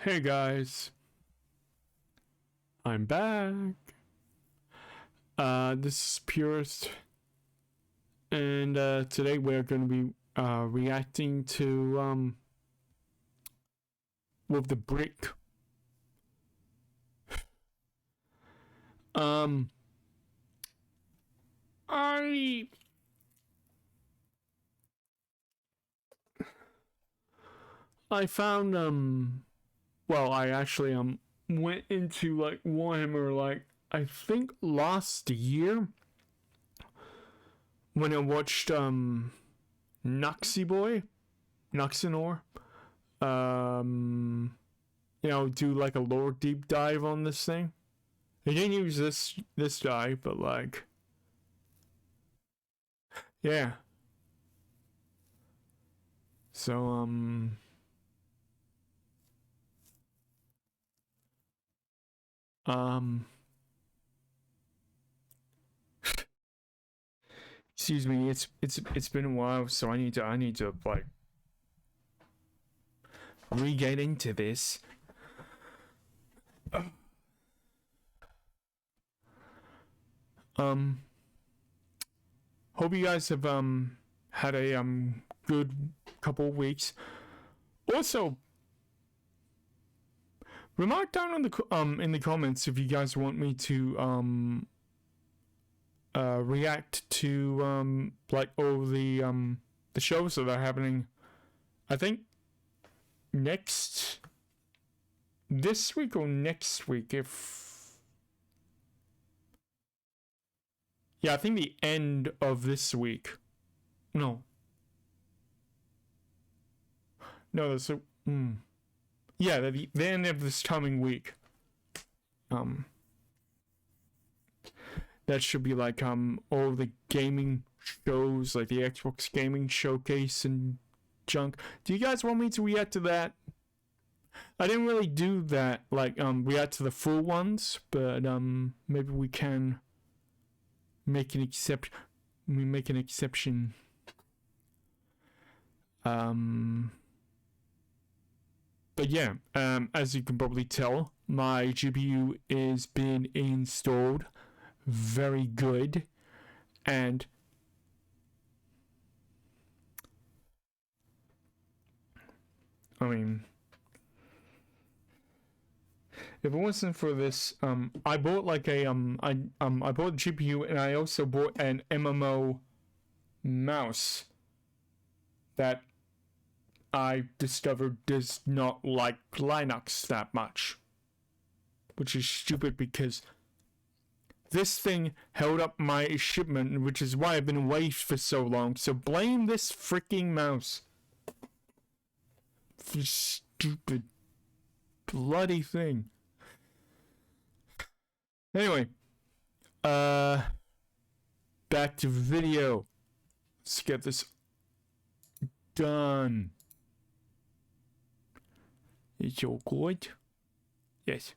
Hey guys, I'm back. This is Purist, and today we're going to be reacting to with the brick. I found well, I actually went into like Warhammer like I think last year when I watched Nuxinor do like a lore deep dive on this thing. I didn't use this dive, but like yeah. So excuse me, it's been a while, so I need to like re-get into this. Hope you guys have had a good couple of weeks. Also, remark down in the comments if you guys want me to react to like all the shows that are happening. I think this week or next week, I think the end of this week. No, that's yeah, the end of this coming week. That should be like all the gaming shows, like the Xbox Gaming Showcase and junk. Do you guys want me to react to that? I didn't really do that, like react to the full ones, but maybe we can make an exception. But yeah, as you can probably tell, my GPU is been installed. Very good. And I mean, if it wasn't for this, I bought like a I bought a GPU, and I also bought an MMO mouse that I discovered does not like Linux that much, which is stupid because this thing held up my shipment, which is why I've been away for so long. So blame this freaking mouse. This stupid bloody thing. Anyway, back to video. Let's get this done. Is it all good? Yes.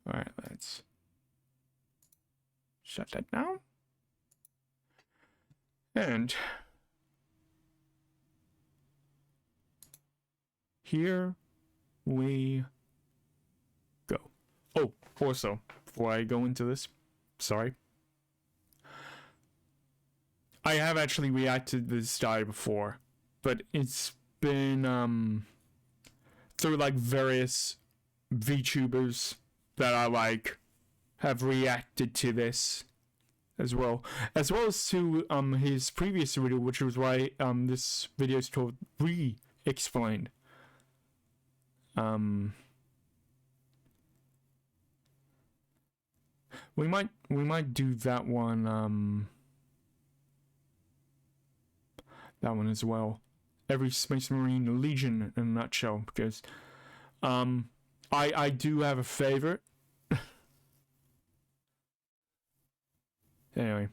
Alright, let's shut that down. And here we go. Oh, also, before I go into this, sorry. I have actually reacted to this die before, but it's been through like various VTubers that I like have reacted to this as well as to his previous video, which was why this video is called Re-Explained. We might do that one as well. Every Space Marine Legion in a nutshell, because I do have a favorite. Anyway,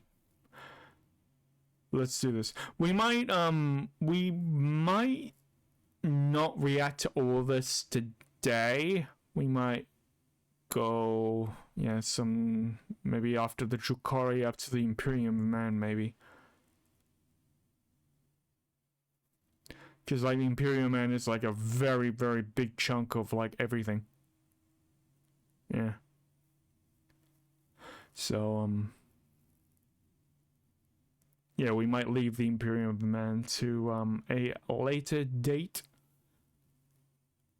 let's do this. We might not react to all of this today. We might go maybe after the Drukhari, after the Imperium Man, maybe. Because, like, the Imperium Man is, like, a very, very big chunk of, like, everything. Yeah. So, yeah, we might leave the Imperium Man to, a later date.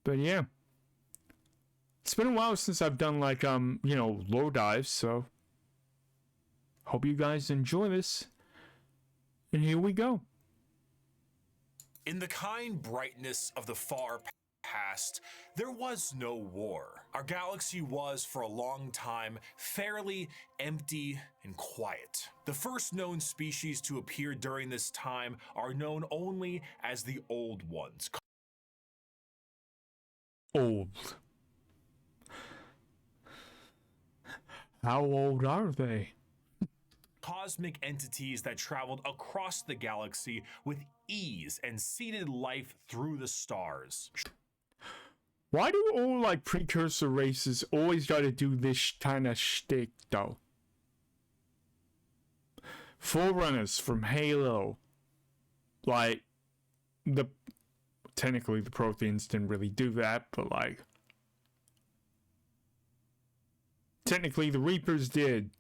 But, yeah. It's been a while since I've done, like, low dives, so... Hope you guys enjoy this. And here we go. In the kind brightness of the far past, there was no war. Our galaxy was, for a long time, fairly empty and quiet. The first known species to appear during this time are known only as the Old Ones. Old. How old are they? Cosmic entities that traveled across the galaxy with ease and seeded life through the stars. Why do all, like, precursor races always gotta do this kind of shtick, though? Forerunners from Halo. Like, technically the Protheans didn't really do that, but, like... Technically the Reapers did.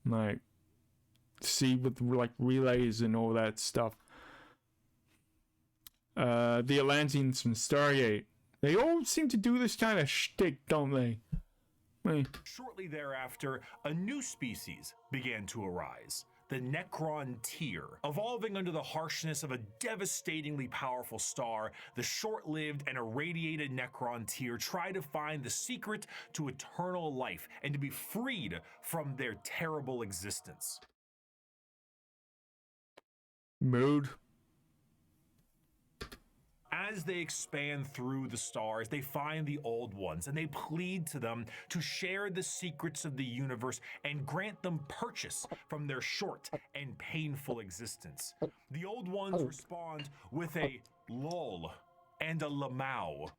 Like, see, with, like, relays and all that stuff. The Atlanteans from Stargate. They all seem to do this kind of shtick, don't they? Shortly thereafter, a new species began to arise. The Necron-Tier. Evolving under the harshness of a devastatingly powerful star, the short-lived and irradiated Necron-Tier try to find the secret to eternal life and to be freed from their terrible existence. Mood. As they expand through the stars, they find the Old Ones, and they plead to them to share the secrets of the universe and grant them purchase from their short and painful existence. The Old Ones respond with a lol and a lamau.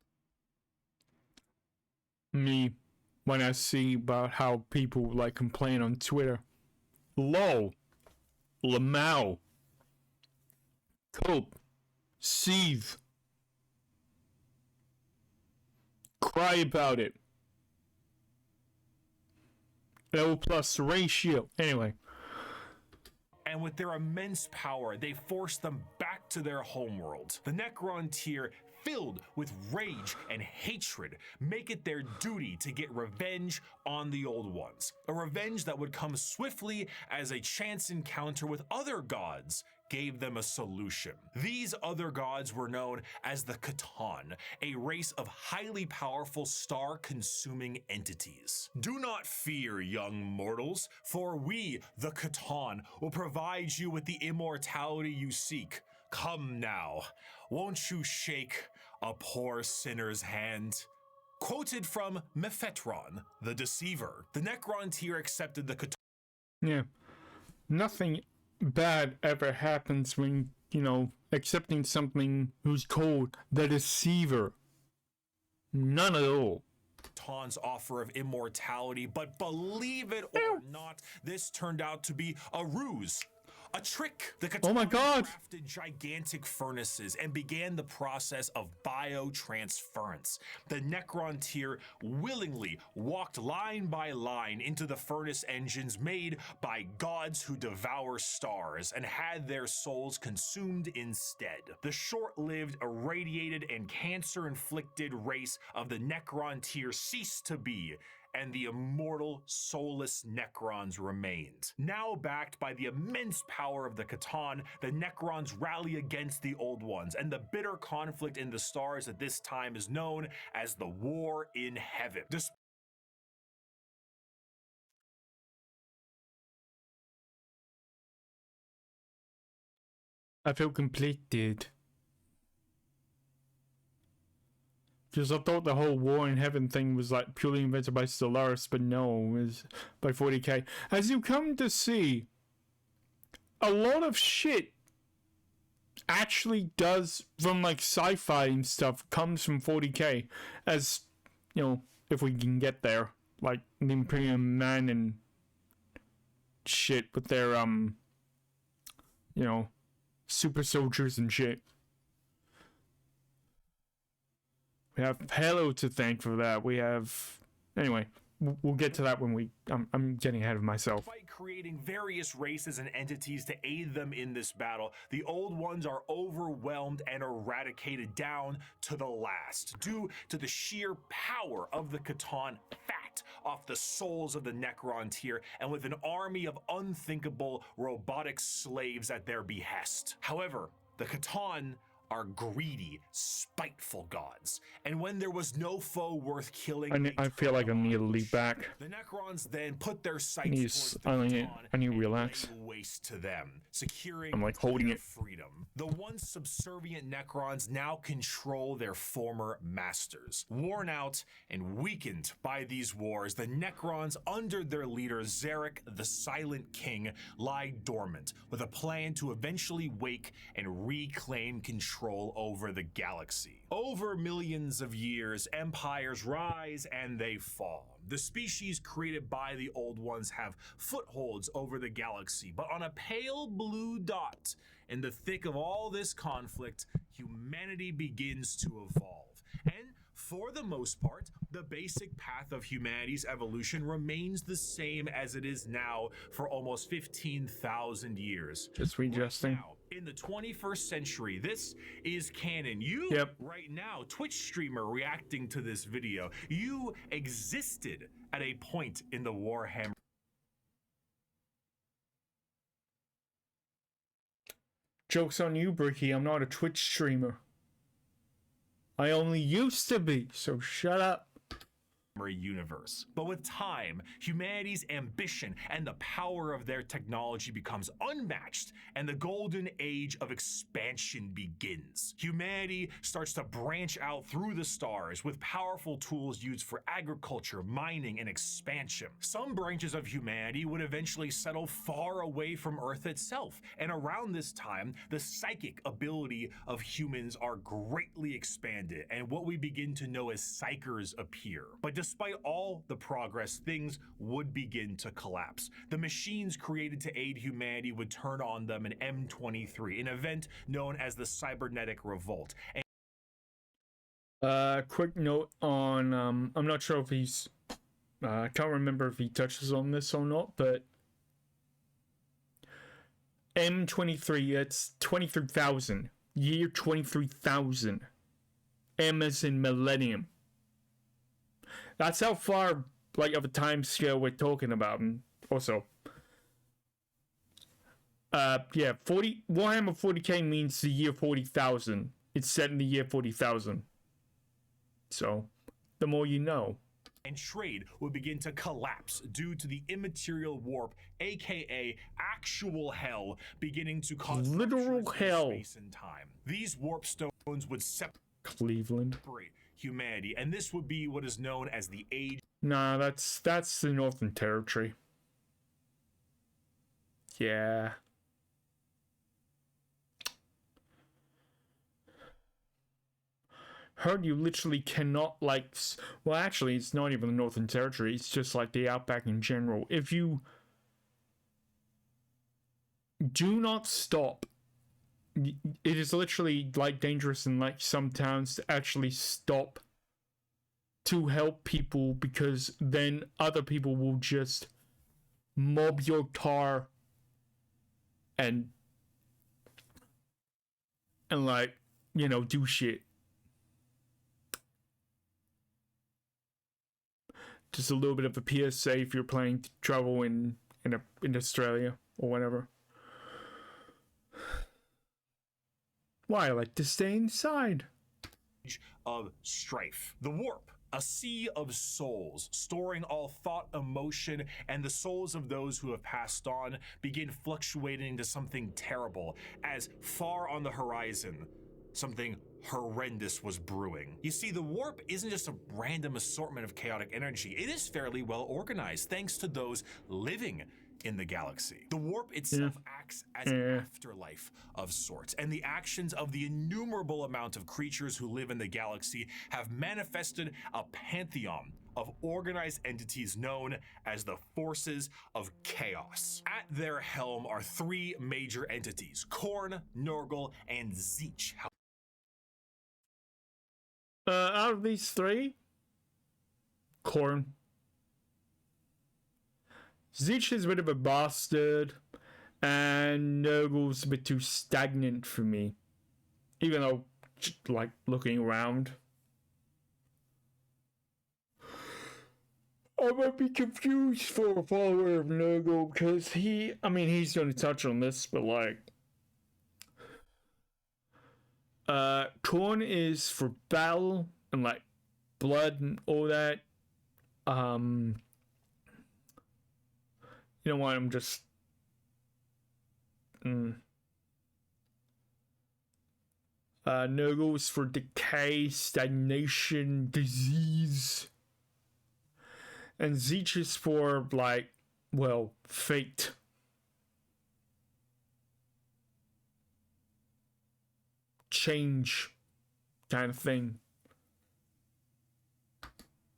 Me, when I see about how people, like, complain on Twitter. Lol. Lamau. Cope. Seethe. Cry about it. L plus ratio. Anyway. And with their immense power, they force them back to their homeworld. The Necron-Tier, filled with rage and hatred, make it their duty to get revenge on the Old Ones. A revenge that would come swiftly as a chance encounter with other gods gave them a solution. These other gods were known as the Catan, a race of highly powerful star-consuming entities. Do not fear, young mortals, for we, the Catan, will provide you with the immortality you seek. Come now, won't you shake a poor sinner's hand? Quoted from Mephetron, the Deceiver. The Necron-Tier accepted the Catan. Yeah. Nothing bad ever happens when, accepting something who's called the Deceiver. None at all. Catan's offer of immortality, but believe it or not, this turned out to be a ruse. A trick. The Catan Oh my God. crafted gigantic furnaces and began the process of biotransference. The Necron-Tier willingly walked line by line into the furnace engines made by gods who devour stars and had their souls consumed instead. The short-lived, irradiated, and cancer-inflicted race of the Necron-Tier ceased to be, and the immortal, soulless Necrons remained. Now backed by the immense power of the Catan, the Necrons rally against the Old Ones, and the bitter conflict in the stars at this time is known as the War in Heaven. I feel completed. Because I thought the whole War in Heaven thing was, like, purely invented by Stellaris, but no, it was by 40k. As you come to see, a lot of shit actually does, from, like, sci-fi and stuff, comes from 40k. As, if we can get there. Like, the Imperium Man and shit with their, super soldiers and shit. We have Halo to thank for that. We have... Anyway, we'll get to that when we... I'm getting ahead of myself. Despite creating various races and entities to aid them in this battle, the Old Ones are overwhelmed and eradicated down to the last, due to the sheer power of the Catan fat off the souls of the Necron tier, and with an army of unthinkable robotic slaves at their behest. However, the Catan are greedy, spiteful gods, and when there was no foe worth killing, I feel like I need to leap back. The Necrons then put their sights towards the I need to relax. waste to them, securing I'm like holding their it. freedom. The once subservient Necrons now control their former masters. Worn out and weakened by these wars, the Necrons under their leader Zarek, the Silent King, lie dormant, with a plan to eventually wake and reclaim control over the galaxy. Over millions of years, empires rise and they fall. The species created by the Old Ones have footholds over the galaxy, but on a pale blue dot in the thick of all this conflict, humanity begins to evolve. And for the most part, the basic path of humanity's evolution remains the same as it is now for almost 15,000 years. Just readjusting. Right now, in the 21st century, this is canon. You, right now, Twitch streamer reacting to this video, you existed at a point in the Warhammer. Joke's on you, Bricky. I'm not a Twitch streamer. I only used to be, so shut up. Universe. But with time, humanity's ambition and the power of their technology becomes unmatched, and the golden age of expansion begins. Humanity starts to branch out through the stars with powerful tools used for agriculture, mining, and expansion. Some branches of humanity would eventually settle far away from Earth itself, and around this time, the psychic ability of humans are greatly expanded, and what we begin to know as psychers appear. But despite all the progress, things would begin to collapse. The machines created to aid humanity would turn on them in M23, an event known as the Cybernetic Revolt. Quick note on, I'm not sure if he's, I can't remember if he touches on this or not, but M23, it's 23,000. Year 23,000. M as in millennium. That's how far, like, of a time scale we're talking about. And also, yeah, Warhammer 40k means the year 40,000. It's set in the year 40,000. So, the more you know. And trade would begin to collapse due to the immaterial warp, aka actual hell, beginning to cause literal hell. Space and time. These warp stones would Cleveland. separate humanity, and this would be what is known as the Age. Nah, that's the Northern Territory. Yeah. Heard you literally cannot, like, well, actually, it's not even the Northern Territory, it's just like the Outback in general. If you do not stop, it is literally, like, dangerous in, like, some towns to actually stop to help people, because then other people will just mob your car and like, you know, do shit. Just a little bit of a PSA if you're planning to travel in Australia or whatever. Why? I like to stay inside. Of strife. The warp. A sea of souls, storing all thought, emotion, and the souls of those who have passed on begin fluctuating into something terrible, as far on the horizon, something horrendous was brewing. You see, the warp isn't just a random assortment of chaotic energy. It is fairly well organized, thanks to those living in the galaxy. The warp itself acts as an afterlife of sorts, and the actions of the innumerable amount of creatures who live in the galaxy have manifested a pantheon of organized entities known as the Forces of Chaos. At their helm are three major entities: Khorne, Nurgle, and Tzeentch. Out of these three, Khorne. Tzeentch is a bit of a bastard, and Nurgle's a bit too stagnant for me. Even though, like, looking around, I might be confused for a follower of Nurgle, because he's going to touch on this, but like, Khorne is for battle and like blood and all that. You know what? I'm just. Nurgle is for decay, stagnation, disease. And Tzeentch is for, like, well, fate. Change kind of thing.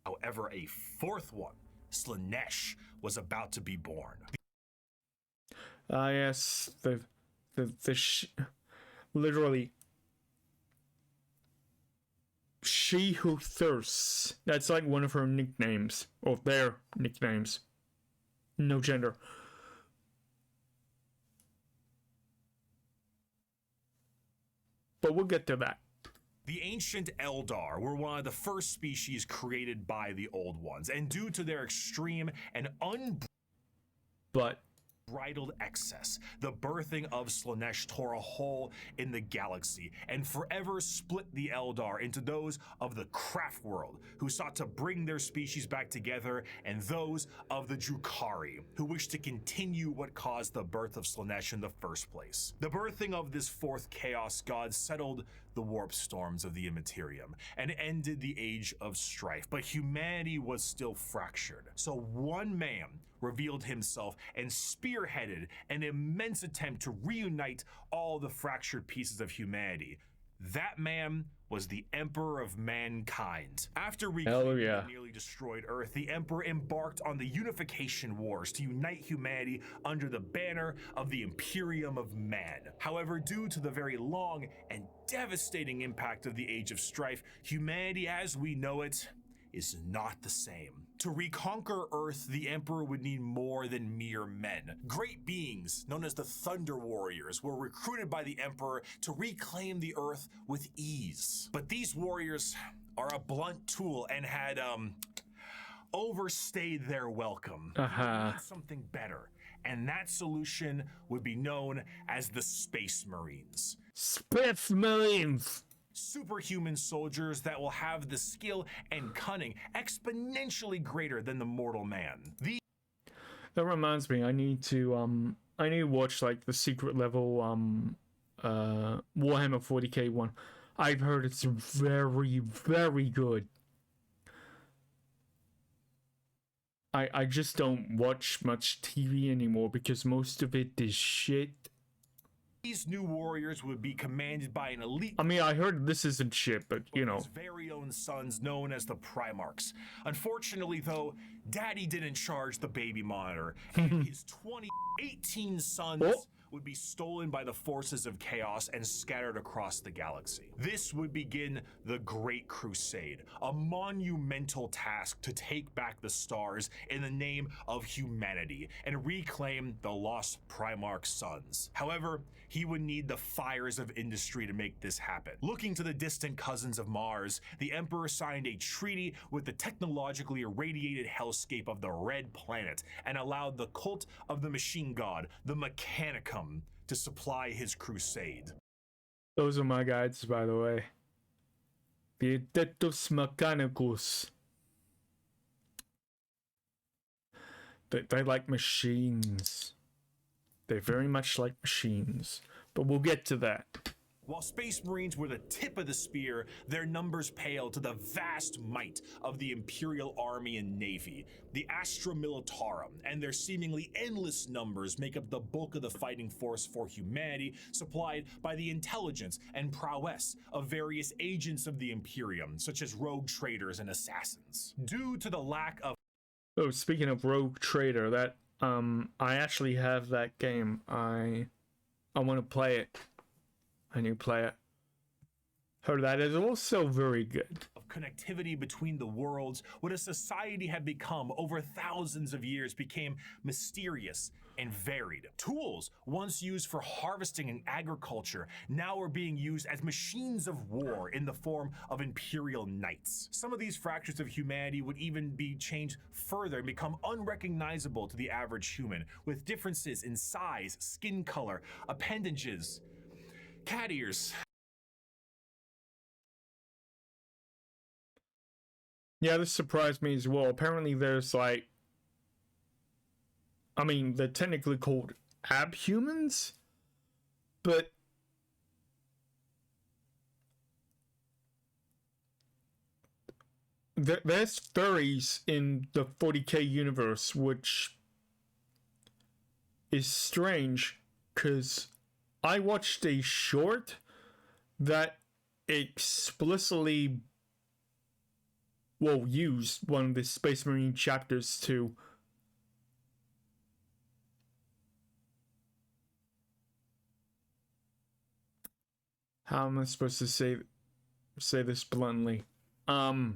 However, a fourth one, Slaanesh, was about to be born. Yes, literally, she who thirsts. That's like one of her nicknames, or their nicknames. No gender. But we'll get to that. The ancient Eldar were one of the first species created by the Old Ones, and due to their extreme and unbridled excess, the birthing of Slaanesh tore a hole in the galaxy and forever split the Eldar into those of the craft world, who sought to bring their species back together, and those of the Drukhari, who wished to continue what caused the birth of Slaanesh in the first place. The birthing of this fourth chaos god settled the warp storms of the Immaterium and ended the age of strife, but humanity was still fractured. So one man revealed himself and spearheaded an immense attempt to reunite all the fractured pieces of humanity. That man was the Emperor of Mankind. After reclaiming the nearly destroyed Earth, the Emperor embarked on the Unification Wars to unite humanity under the banner of the Imperium of Man. However, due to the very long and devastating impact of the Age of Strife, humanity as we know it is not the same. To reconquer Earth, the Emperor would need more than mere men. Great beings, known as the Thunder Warriors, were recruited by the Emperor to reclaim the Earth with ease. But these warriors are a blunt tool and had, overstayed their welcome. They need something better, and that solution would be known as the Space Marines. Space Marines! Superhuman soldiers that will have the skill and cunning exponentially greater than the mortal man. That reminds me, I need to watch like the secret level Warhammer 40k one. I've heard it's very, very good. I just don't watch much TV anymore because most of it is shit. These new warriors would be commanded by an elite. I mean, I heard this isn't shit, but you know. His very own sons, known as the Primarchs. Unfortunately, though, Daddy didn't charge the baby monitor, and his 18 sons would be stolen by the forces of chaos and scattered across the galaxy. This would begin the Great Crusade, a monumental task to take back the stars in the name of humanity and reclaim the lost Primarch sons. However, he would need the fires of industry to make this happen. Looking to the distant cousins of Mars, the Emperor signed a treaty with the technologically irradiated hellscape of the Red Planet and allowed the cult of the machine god, the Mechanicum, to supply his crusade. Those are my guides, by the way. The Adeptus Mechanicus. They like machines. They very much like machines. But we'll get to that. While Space Marines were the tip of the spear, their numbers paled to the vast might of the Imperial Army and Navy. The Astra Militarum and their seemingly endless numbers make up the bulk of the fighting force for humanity, supplied by the intelligence and prowess of various agents of the Imperium, such as rogue traders and assassins. Due to the lack of Oh, speaking of Rogue Trader, that I actually have that game. I want to play it. I need to play it. Heard that is also very good. connectivity between the worlds, what a society had become over thousands of years became mysterious and varied. Tools once used for harvesting and agriculture now are being used as machines of war in the form of imperial knights. Some of these fractures of humanity would even be changed further and become unrecognizable to the average human, with differences in size, skin color, appendages, cat ears. Yeah, this surprised me as well. Apparently there's like, I mean, they're technically called abhumans, but there's furries in the 40k universe, which is strange because I watched a short that explicitly used one of the Space Marine chapters to how am I supposed to say this bluntly? Well,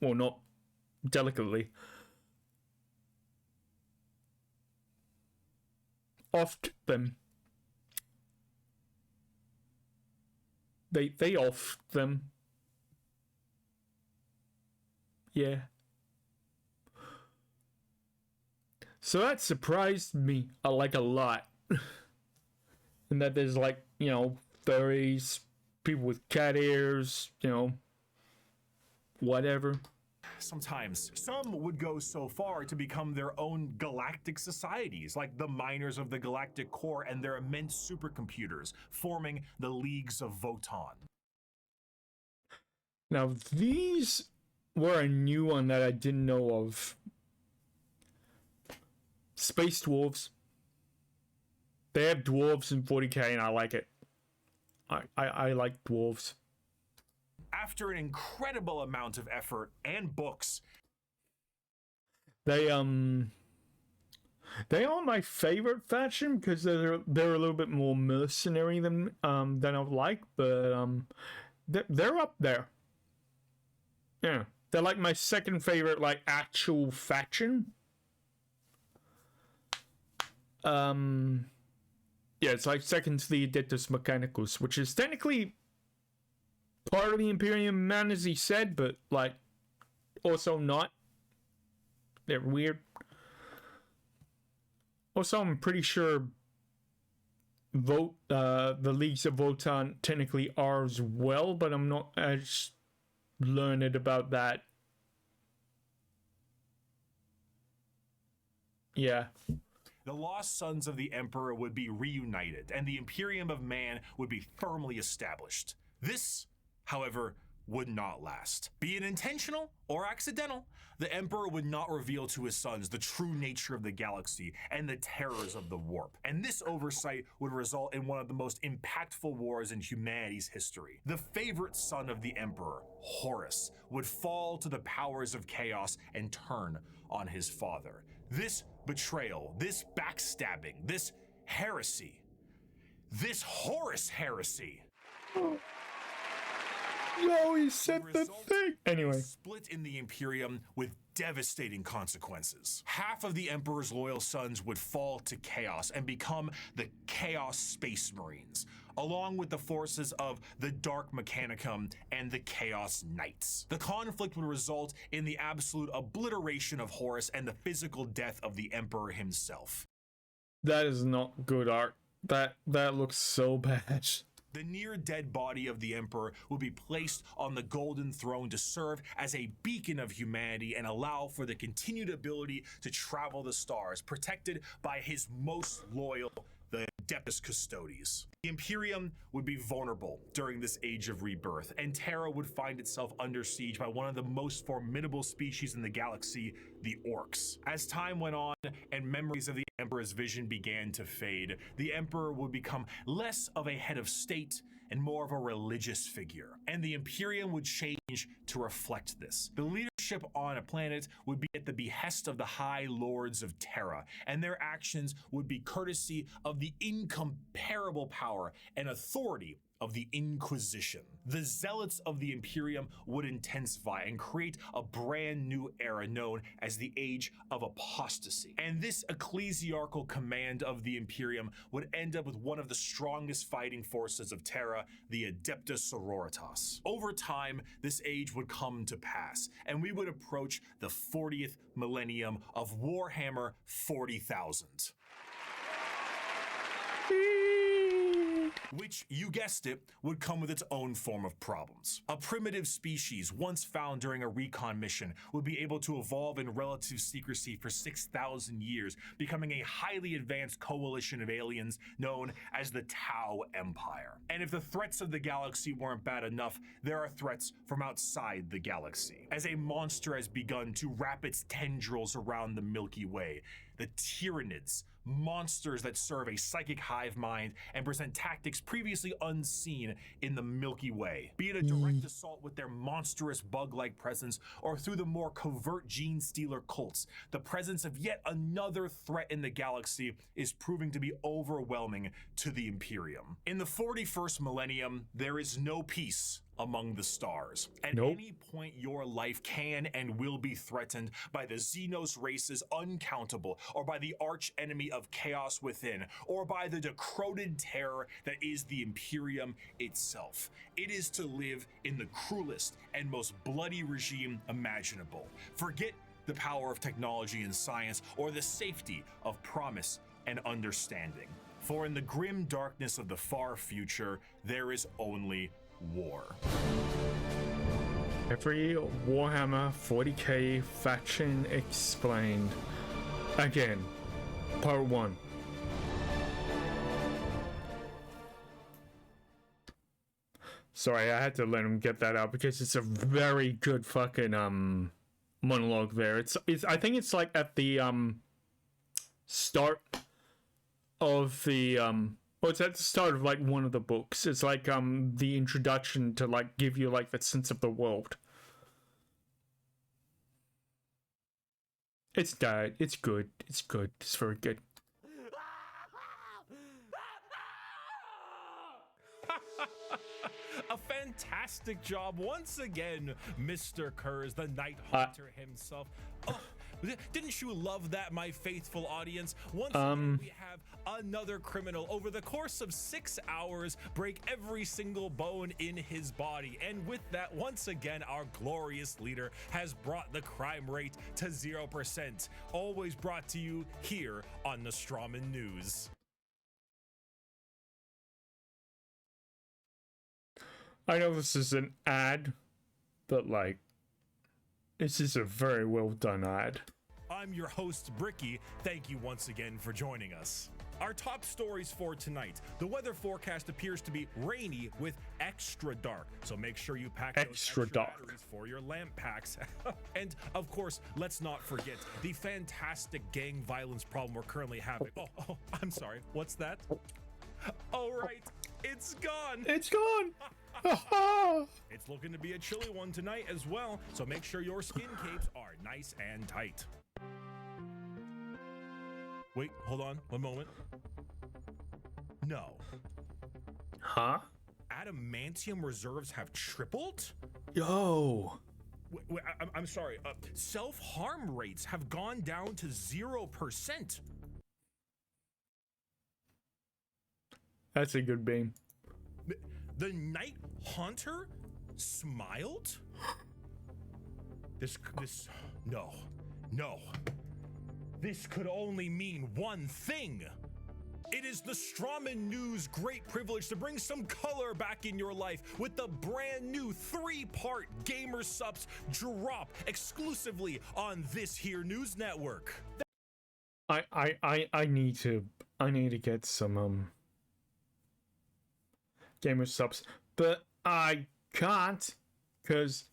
not delicately. Offed them. They offed them. Yeah. So that surprised me like a lot. And that there's like, you know, furries, people with cat ears, you know, whatever. Sometimes some would go so far to become their own galactic societies, like the miners of the Galactic Core and their immense supercomputers, forming the Leagues of Votan. Now, these were a new one that I didn't know of. Space dwarves. They have dwarves in 40k and I like it. I like dwarves. After an incredible amount of effort and books, they are my favorite faction because they're a little bit more mercenary than I like, but they're up there. Yeah, they're like my second favorite like actual faction. Yeah, it's like second to the Adeptus Mechanicus, which is technically part of the Imperium Man, as he said, but like also not. They're weird. Also, I'm pretty sure the Leagues of Votan technically are as well, but I'm not as learned about that. Yeah. The lost sons of the Emperor would be reunited, and the Imperium of Man would be firmly established. This, however, would not last. Be it intentional or accidental, the Emperor would not reveal to his sons the true nature of the galaxy and the terrors of the warp. And this oversight would result in one of the most impactful wars in humanity's history. The favorite son of the Emperor, Horus, would fall to the powers of chaos and turn on his father. This betrayal, this backstabbing, this heresy, this Horus heresy. No, he said the thing. Anyway. Split in the Imperium with devastating consequences. Half of the Emperor's loyal sons would fall to chaos and become the Chaos Space Marines, along with the forces of the Dark Mechanicum and the Chaos Knights. The conflict would result in the absolute obliteration of Horus and the physical death of the Emperor himself. That is not good art. That looks so bad. The near-dead body of the Emperor would be placed on the Golden Throne to serve as a beacon of humanity and allow for the continued ability to travel the stars, protected by his most loyal the Adeptus Custodes. The Imperium would be vulnerable during this age of rebirth, and Terra would find itself under siege by one of the most formidable species in the galaxy, the Orcs. As time went on and memories of the Emperor's vision began to fade, the Emperor would become less of a head of state and more of a religious figure, and the Imperium would change to reflect this. The leadership on a planet would be at the behest of the High Lords of Terra, and their actions would be courtesy of the incomparable power and authority of the Inquisition. The zealots of the Imperium would intensify and create a brand new era known as the Age of Apostasy. And this ecclesiarchal command of the Imperium would end up with one of the strongest fighting forces of Terra, the Adeptus Sororitas. Over time, this age would come to pass, and we would approach the 40th millennium of Warhammer 40,000. Which, you guessed it, would come with its own form of problems. A primitive species once found during a recon mission would be able to evolve in relative secrecy for 6,000 years, becoming a highly advanced coalition of aliens known as the Tau Empire. And if the threats of the galaxy weren't bad enough, there are threats from outside the galaxy, as a monster has begun to wrap its tendrils around the Milky Way. The Tyranids, monsters that serve a psychic hive mind and present tactics previously unseen in the Milky Way. Be it a direct assault with their monstrous bug-like presence or through the more covert gene stealer cults, the presence of yet another threat in the galaxy is proving to be overwhelming to the Imperium. In the 41st millennium, there is no peace among the stars. At any point, your life can and will be threatened by the Xenos races uncountable, or by the arch enemy of chaos within, or by the decroded terror that is the Imperium itself. It is to live in the cruelest and most bloody regime imaginable. Forget the power of technology and science, or the safety of promise and understanding. For in the grim darkness of the far future, there is only war. Every Warhammer 40k faction explained. Again, part 1. Sorry, I had to let him get that out because it's a very good fucking monologue there. It's I think it's like at the start of the well, it's at the start of like one of the books. It's like the introduction to like give you like the sense of the world. It's that. It's good. It's good. It's very good. A fantastic job once again, Mr. Kurz, the Night Haunter himself. Oh, didn't you love that, my faithful audience? Once again, we have another criminal over the course of 6 hours break every single bone in his body. And with that, once again, our glorious leader has brought the crime rate to 0%. Always brought to you here on Nostroman News. I know this is an ad, but like, this is a very well done ad. I'm your host, Bricky. Thank you once again for joining us. Our top stories for tonight. The weather forecast appears to be rainy with extra dark, so make sure you pack those extra batteries for your lamp packs. And of course, let's not forget the fantastic gang violence problem we're currently having. Oh, I'm sorry. What's that? Oh, right. It's gone. It's gone. It's looking to be a chilly one tonight as well, so make sure your skin capes are nice and tight. Wait, hold on, one moment. No. Huh? Adamantium reserves have tripled? Yo. Wait, I'm sorry. Self-harm rates have gone down to 0%. That's a good beam. The Night Haunter smiled? No. This could only mean one thing. It is the Nostroman News' great privilege to bring some color back in your life with the brand new 3-part Gamer Supps drop exclusively on this here news network. I need to get some gamer subs, but I can't because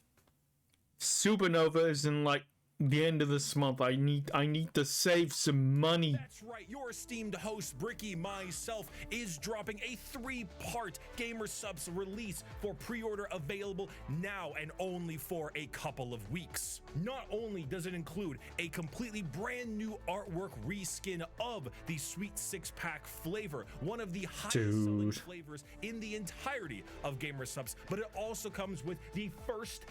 Supernova is in like the end of this month. I need to save some money. That's right, your esteemed host Bricky, myself, is dropping a 3-part Gamer Subs release for pre-order, available now and only for a couple of weeks. Not only does it include a completely brand new artwork reskin of the Sweet 6-pack flavor, one of the highest selling flavors in the entirety of Gamer Subs, but it also comes with the first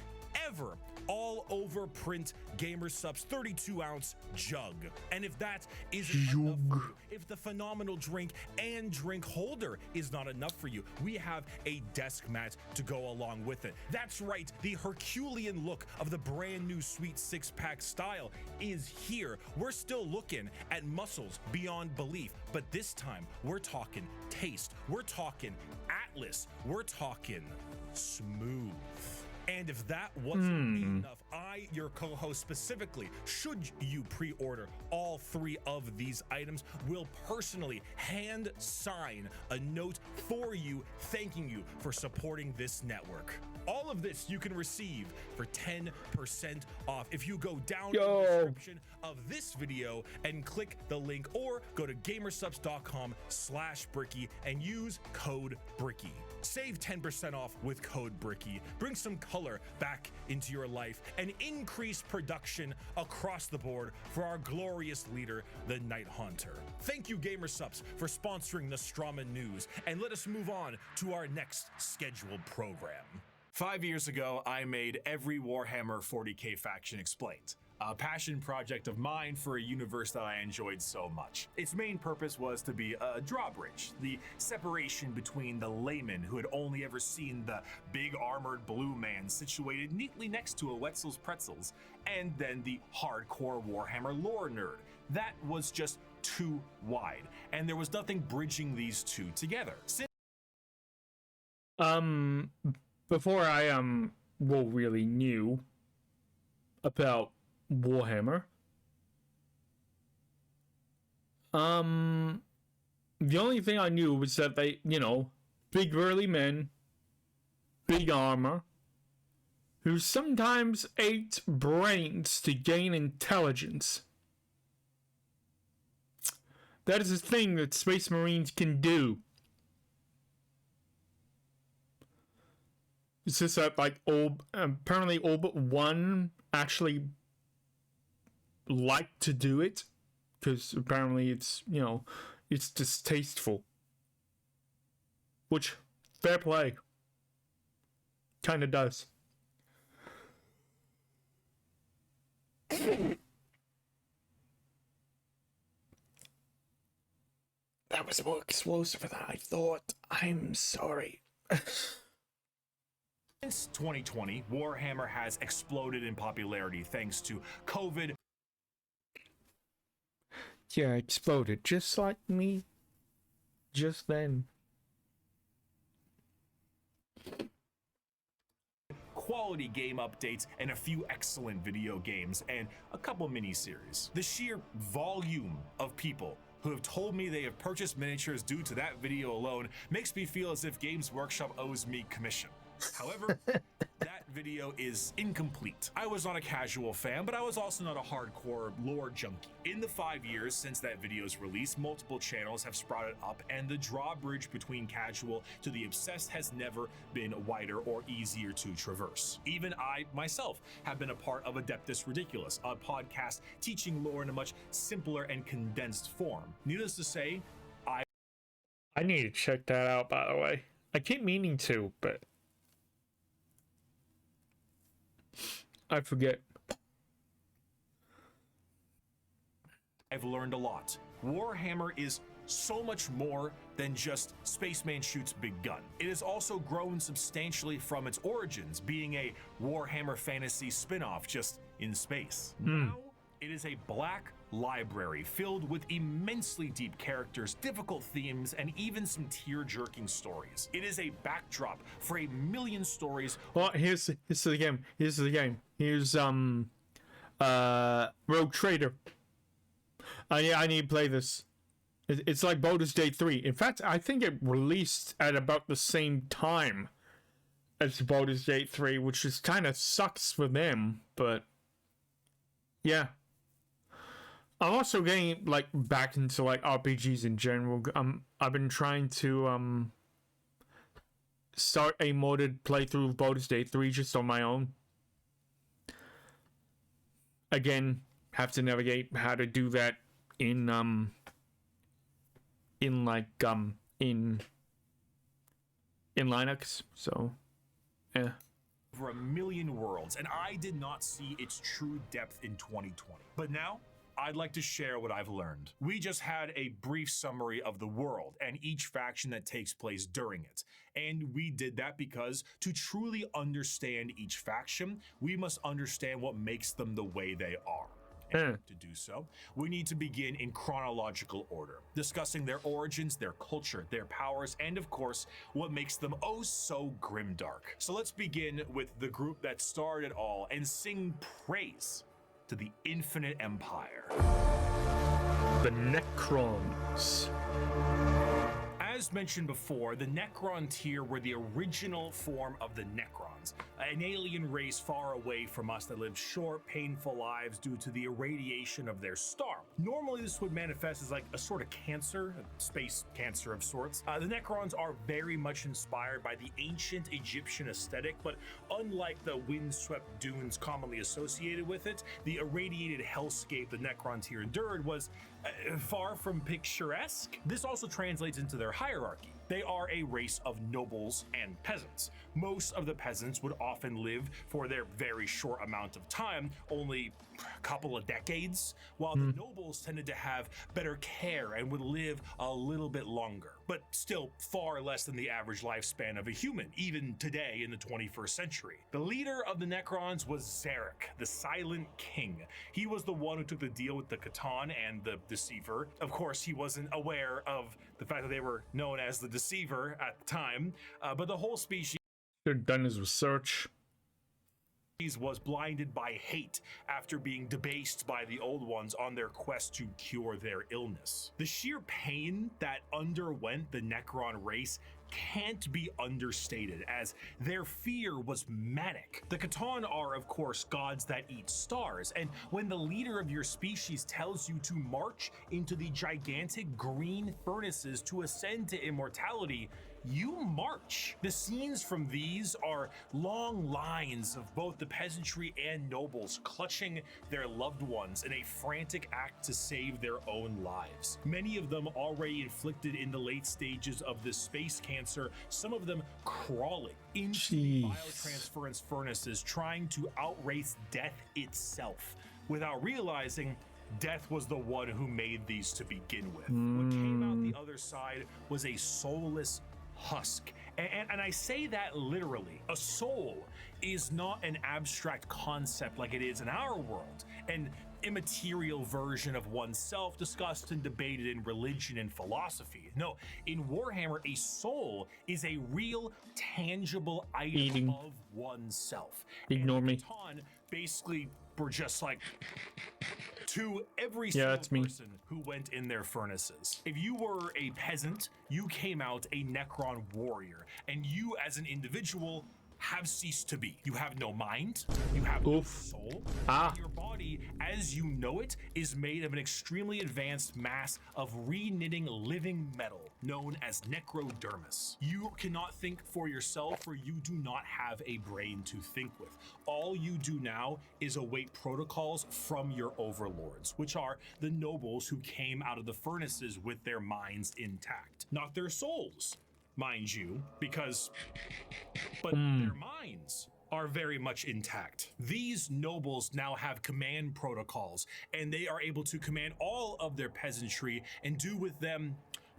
ever all over print Gamer Subs 32-ounce jug. And if that isn't enough for you, if the phenomenal drink and drink holder is not enough for you, we have a desk mat to go along with it. That's right, the Herculean look of the brand new Sweet 6-pack style is here. We're still looking at muscles beyond belief, but this time we're talking taste, we're talking Atlas, we're talking smooth. And if that wasn't enough, I, your co-host specifically, should you pre-order all 3 of these items, will personally hand sign a note for you, thanking you for supporting this network. All of this you can receive for 10% off if you go down in the description of this video and click the link, or go to gamersubs.com/Bricky and use code Bricky. Save 10% off with code Bricky. Bring some color back into your life and increase production across the board for our glorious leader, the Night Haunter. Thank you, Gamersubs, for sponsoring the Strama News, and let us move on to our next scheduled program. 5 years ago, I made every Warhammer 40k faction explained. A passion project of mine for a universe that I enjoyed so much. Its main purpose was to be a drawbridge, the separation between the layman who had only ever seen the big armored blue man situated neatly next to a Wetzel's Pretzels, and then the hardcore Warhammer lore nerd. That was just too wide, and there was nothing bridging these two together. Before I really knew about Warhammer, the only thing I knew was that they, big burly men, big armor, who sometimes ate brains to gain intelligence. That is a thing that Space Marines can do. It's just that, apparently all but one actually like to do it, because apparently it's, it's distasteful. Which, fair play. Kinda does. That was more explosive than I thought. I'm sorry. Since 2020, Warhammer has exploded in popularity thanks to COVID. Yeah, exploded just like me. Just then. Quality game updates and a few excellent video games and a couple mini-series. The sheer volume of people who have told me they have purchased miniatures due to that video alone makes me feel as if Games Workshop owes me commission. However, that video is incomplete. I was not a casual fan, but I was also not a hardcore lore junkie. In the 5 years since that video's release, multiple channels have sprouted up, and the drawbridge between casual to the obsessed has never been wider or easier to traverse. Even I, myself, have been a part of Adeptus Ridiculous, a podcast teaching lore in a much simpler and condensed form. Needless to say, I need to check that out, by the way. I keep meaning to, but I forget. I've learned a lot. Warhammer is so much more than just Spaceman shoots big gun. It has also grown substantially from its origins, being a Warhammer fantasy spin-off just in space. Now, it is a black library filled with immensely deep characters, difficult themes, and even some tear-jerking stories. It is a backdrop for a million stories. Well, here's the game. Here's Rogue Trader. Yeah, I need to play this. It's like Baldur's Gate 3. In fact, I think it released at about the same time as Baldur's Gate 3, which just kind of sucks for them, but yeah. I'm also getting like back into like RPGs in general. I've been trying to start a modded playthrough of Baldur's Gate 3 just on my own. Again, have to navigate how to do that in Linux. So yeah. Over 1 million worlds, and I did not see its true depth in 2020. But now, I'd like to share what I've learned. We just had a brief summary of the world and each faction that takes place during it. And we did that because to truly understand each faction, we must understand what makes them the way they are. And to do so, we need to begin in chronological order, discussing their origins, their culture, their powers, and of course, what makes them oh so grimdark. So let's begin with the group that started it all and sing praise to the Infinite Empire. The Necrons. As mentioned before, the Necron tier were the original form of the Necrons, an alien race far away from us that lived short, painful lives due to the irradiation of their star. Normally, this would manifest as like a sort of cancer, a space cancer of sorts. The Necrons are very much inspired by the ancient Egyptian aesthetic, but unlike the windswept dunes commonly associated with it, the irradiated hellscape the Necron tier endured was far from picturesque. This also translates into their hierarchy. They are a race of nobles and peasants. Most of the peasants would often live for their very short amount of time, only a couple of decades, while the nobles tended to have better care and would live a little bit longer, but still far less than the average lifespan of a human, even today in the 21st century. The leader of the Necrons was Zarek, the Silent King. He was the one who took the deal with the Catan and the Deceiver. Of course, he wasn't aware of the fact that they were known as the Deceiver at the time, but the whole species They've done his research. Was blinded by hate after being debased by the Old Ones on their quest to cure their illness. The sheer pain that underwent the Necron race can't be understated, as their fear was manic. The Catan are, of course, gods that eat stars, and when the leader of your species tells you to march into the gigantic green furnaces to ascend to immortality, you march. The scenes from these are long lines of both the peasantry and nobles clutching their loved ones in a frantic act to save their own lives. Many of them already inflicted in the late stages of the space cancer, some of them crawling into the biotransference furnaces, trying to outrace death itself, without realizing death was the one who made these to begin with. What came out the other side was a soulless husk. And I say that literally. A soul is not an abstract concept like it is in our world, an immaterial version of oneself discussed and debated in religion and philosophy. No, in Warhammer, a soul is a real, tangible item of oneself. Ignore me. Catan basically were just like to every single person who went in their furnaces. If you were a peasant, you came out a Necron warrior, and you as an individual have ceased to be. You have no mind, you have no soul, and your body, as you know it, is made of an extremely advanced mass of re-knitting living metal known as necrodermis. You cannot think for yourself, for you do not have a brain to think with. All you do now is await protocols from your overlords, which are the nobles who came out of the furnaces with their minds intact, not their souls, mind you, but their minds are very much intact. These nobles now have command protocols, and they are able to command all of their peasantry and do with them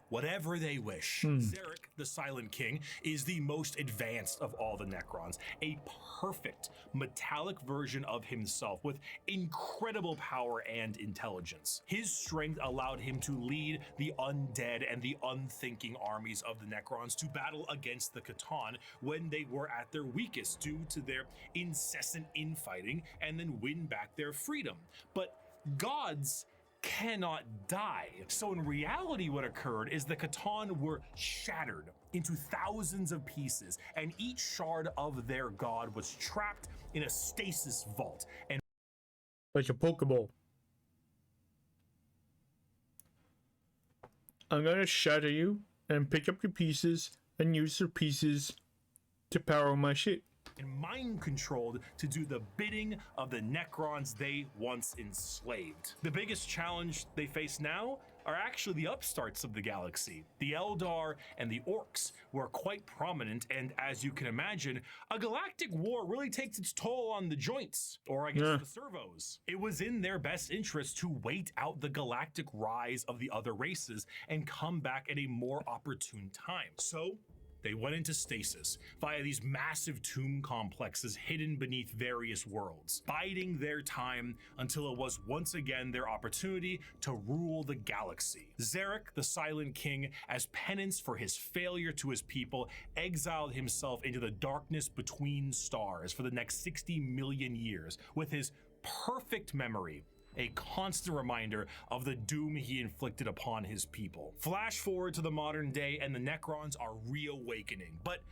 whatever they wish. Zarek, the Silent King, is the most advanced of all the Necrons, a perfect metallic version of himself with incredible power and intelligence. His strength allowed him to lead the undead and the unthinking armies of the Necrons to battle against the Catan when they were at their weakest due to their incessant infighting, and then win back their freedom. But gods cannot die. So in reality, what occurred is the Catan were shattered into thousands of pieces, and each shard of their god was trapped in a stasis vault. And like a Pokeball. I'm gonna shatter you and pick up your pieces and use your pieces to power my shit. mind controlled to do the bidding of the Necrons they once enslaved. The biggest challenge they face now are actually the upstarts of the galaxy. The Eldar and the Orcs were quite prominent, and as you can imagine, a galactic war really takes its toll on the joints, or I guess the servos. It was in their best interest to wait out the galactic rise of the other races and come back at a more opportune time. So they went into stasis via these massive tomb complexes hidden beneath various worlds, biding their time until it was once again their opportunity to rule the galaxy. Zarek, the Silent King, as penance for his failure to his people, exiled himself into the darkness between stars for the next 60 million years, with his perfect memory a constant reminder of the doom he inflicted upon his people. Flash forward to the modern day and the Necrons are reawakening, but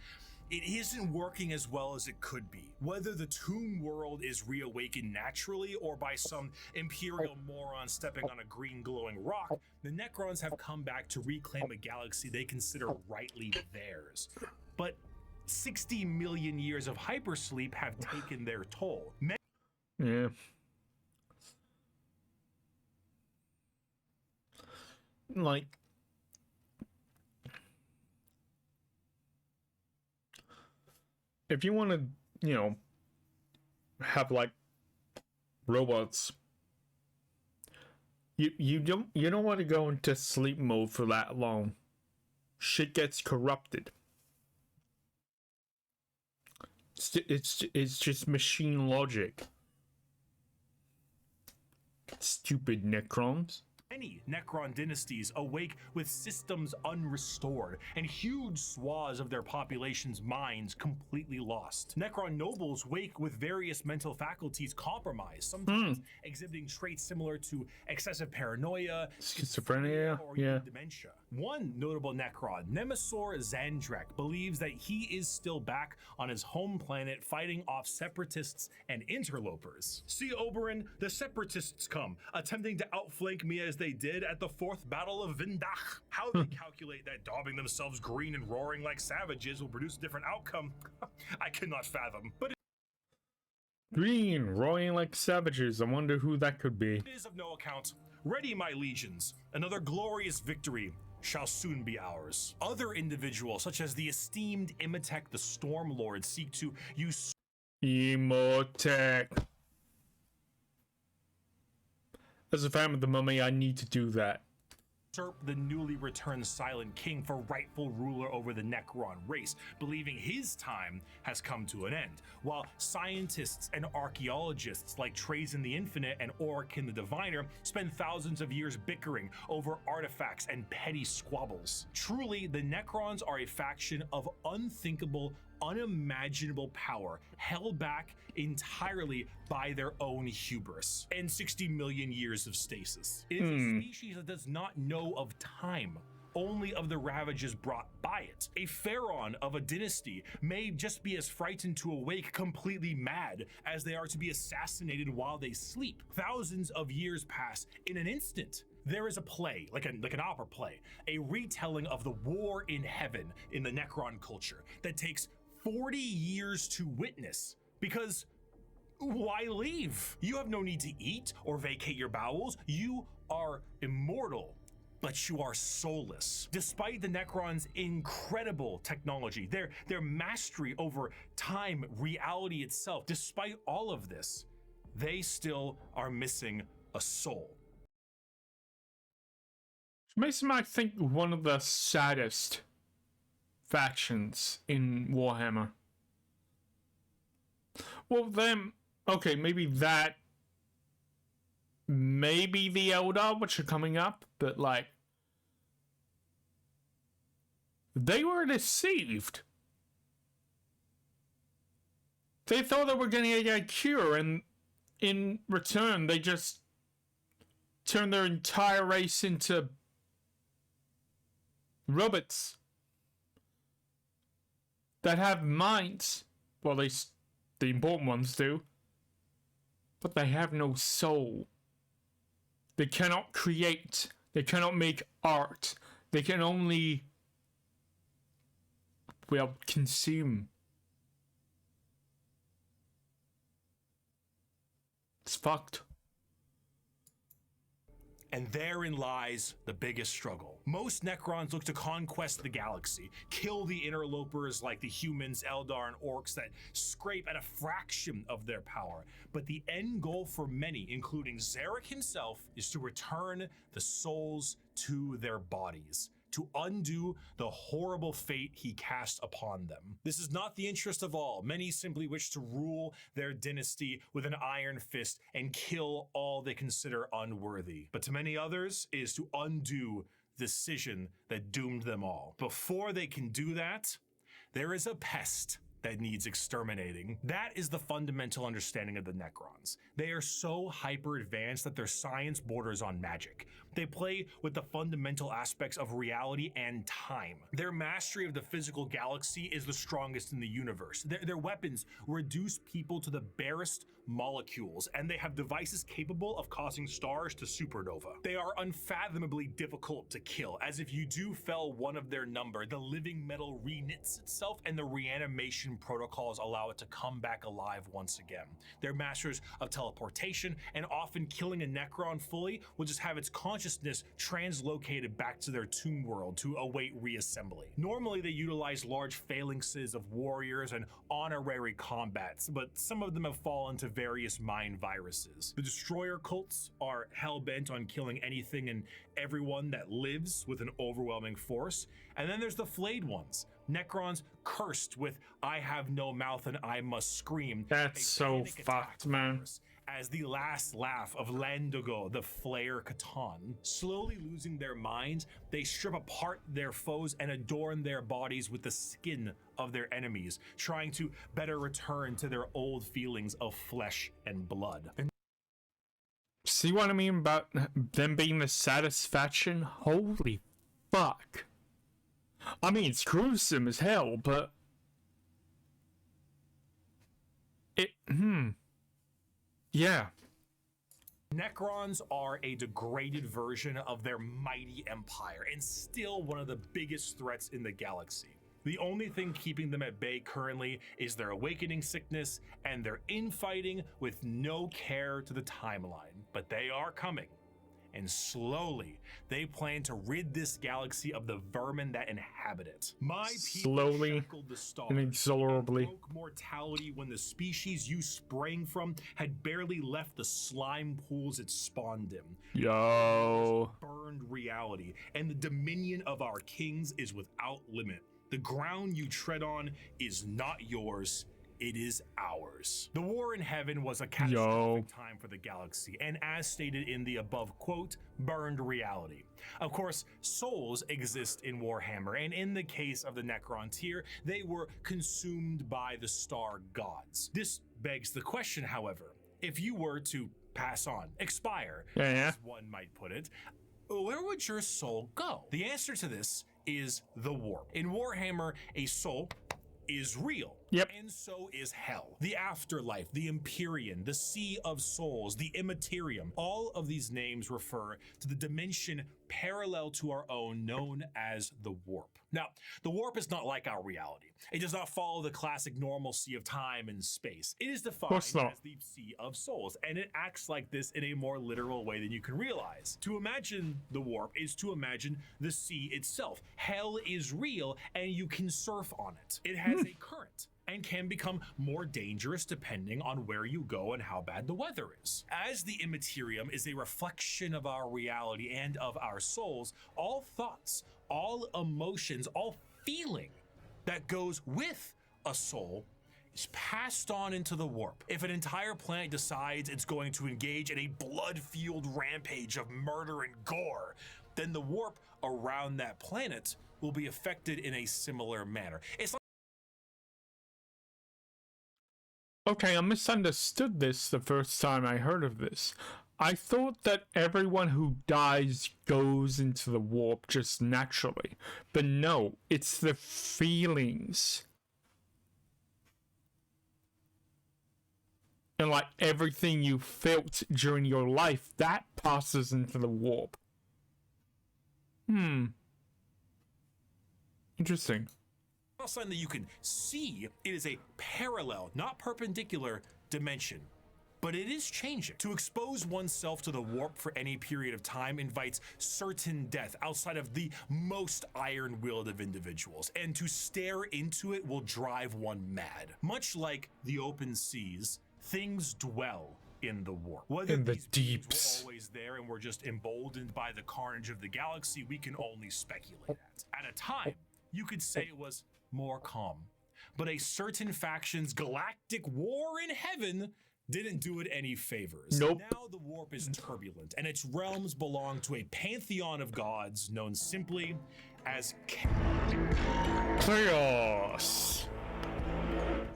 it isn't working as well as it could be. Whether the tomb world is reawakened naturally or by some imperial moron stepping on a green glowing rock, the Necrons have come back to reclaim a galaxy they consider rightly theirs. But 60 million years of hypersleep have taken their toll. Yeah. Like, if you want to, you know, have like robots, you don't want to go into sleep mode for that long. Shit gets corrupted. It's just machine logic. Stupid Necrons. Many Necron dynasties awake with systems unrestored and huge swaths of their population's minds completely lost. Necron nobles wake with various mental faculties compromised, sometimes exhibiting traits similar to excessive paranoia, schizophrenia, or even dementia. One notable Necron, Nemesis Zandrek, believes that he is still back on his home planet fighting off separatists and interlopers. See Oberyn, the separatists come, attempting to outflank me as they did at the 4th Battle of Vindach. How they calculate that daubing themselves green and roaring like savages will produce a different outcome, I cannot fathom. But green, roaring like savages. I wonder who that could be. it is of no account. Ready, my legions. Another glorious victory shall soon be ours. Other individuals, such as the esteemed Imhotep the Stormlord, seek to use Imhotep. As a fan of the Mummy, I need to do that. usurp the newly returned Silent King for rightful ruler over the Necron race, believing his time has come to an end, while scientists and archaeologists like Trazen the Infinite and Orikin the Diviner spend thousands of years bickering over artifacts and petty squabbles. Truly, the Necrons are a faction of unthinkable, unimaginable power, held back entirely by their own hubris and 60 million years of stasis. It is a species that does not know of time, only of the ravages brought by it. A pharaoh of a dynasty may just be as frightened to awake completely mad as they are to be assassinated while they sleep. Thousands of years pass in an instant. There is a play, like an opera play, a retelling of the war in heaven in the Necron culture that takes 40 years to witness, because why leave? You have no need to eat or vacate your bowels. You are immortal, but you are soulless. Despite the Necrons' incredible technology, their mastery over time, reality itself, despite all of this, they still are missing a soul. Which makes me think one of the saddest factions in Warhammer. Well, then, okay, maybe that, maybe the Eldar, which are coming up, but like, they were deceived. They thought they were going to get a cure, and in return, they just turn their entire race into robots that have minds. Well, the important ones do. But they have no soul. They cannot create. They cannot make art. They can only, well, consume. It's fucked. And therein lies the biggest struggle. Most Necrons look to conquest the galaxy, kill the interlopers like the humans, Eldar, and Orcs that scrape at a fraction of their power. But the end goal for many, including Zarek himself, is to return the souls to their bodies, to undo the horrible fate he cast upon them. This is not the interest of all. Many simply wish to rule their dynasty with an iron fist and kill all they consider unworthy. But to many others, it is to undo the decision that doomed them all. Before they can do that, there is a pest that needs exterminating. That is the fundamental understanding of the Necrons. They are so hyper advanced that their science borders on magic. They play with the fundamental aspects of reality and time. Their mastery of the physical galaxy is the strongest in the universe. Their weapons reduce people to the barest molecules, and they have devices capable of causing stars to supernova. They are unfathomably difficult to kill, as if you do fell one of their number, the living metal reknits itself and the reanimation protocols allow it to come back alive once again. They're masters of teleportation, and often killing a Necron fully will just have its consciousness translocated back to their tomb world to await reassembly. Normally they utilize large phalanxes of warriors and honorary combats, but some of them have fallen to various mind viruses. The destroyer cults are hell-bent on killing anything and everyone that lives with an overwhelming force. And then there's the flayed ones, Necrons cursed with I have no mouth and I must scream. That's so fucked, man. As the last laugh of Landogo, the Flayer Catan. Slowly losing their minds, they strip apart their foes and adorn their bodies with the skin of their enemies, trying to better return to their old feelings of flesh and blood. See what I mean about them being the satisfaction? Holy fuck. I mean, it's gruesome as hell, but yeah. Necrons are a degraded version of their mighty empire and still one of the biggest threats in the galaxy. The only thing keeping them at bay currently is their awakening sickness and their infighting with no care to the timeline. But they are coming. And slowly, they plan to rid this galaxy of the vermin that inhabit it. My people slowly shackled the stars, inexorably. and broke mortality when the species you sprang from had barely left the slime pools it spawned in. Yo. Burned reality, and the dominion of our kings is without limit. The ground you tread on is not yours. It is ours. The war in heaven was a catastrophic time for the galaxy, and as stated in the above quote, burned reality. Of course, souls exist in Warhammer, and in the case of the Necron tier, they were consumed by the star gods. This begs the question, however, if you were to pass on, expire, as one might put it, where would your soul go? The answer to this is the warp. In Warhammer, a soul is real. Yep. And so is hell. The afterlife, the Empyrean, the Sea of Souls, the Immaterium. All of these names refer to the dimension parallel to our own known as the warp. Now, the warp is not like our reality. It does not follow the classic normalcy of time and space. It is defined as the Sea of Souls, and it acts like this in a more literal way than you can realize. To imagine the warp is to imagine the sea itself. Hell is real, and you can surf on it. It has a current and can become more dangerous depending on where you go and how bad the weather is. As the Immaterium is a reflection of our reality and of our souls, all thoughts, all emotions, all feeling that goes with a soul is passed on into the warp. If an entire planet decides it's going to engage in a blood-fueled rampage of murder and gore, then the warp around that planet will be affected in a similar manner. It's Okay, I misunderstood this the first time I heard of this. I thought that everyone who dies goes into the warp just naturally. But no, it's the feelings. And like everything you felt during your life, that passes into the warp. Interesting. Something that you can see, it is a parallel, not perpendicular dimension. But it is changing. To expose oneself to the warp for any period of time invites certain death outside of the most iron-willed of individuals, and to stare into it will drive one mad. Much like the open seas, things dwell in the warp. Whether In the these beings deeps. were always there and we're just emboldened by the carnage of the galaxy, we can only speculate at. At a time, you could say it was more calm. But a certain faction's galactic war in heaven didn't do it any favors. Nope. Now the warp is turbulent, and its realms belong to a pantheon of gods known simply as Chaos.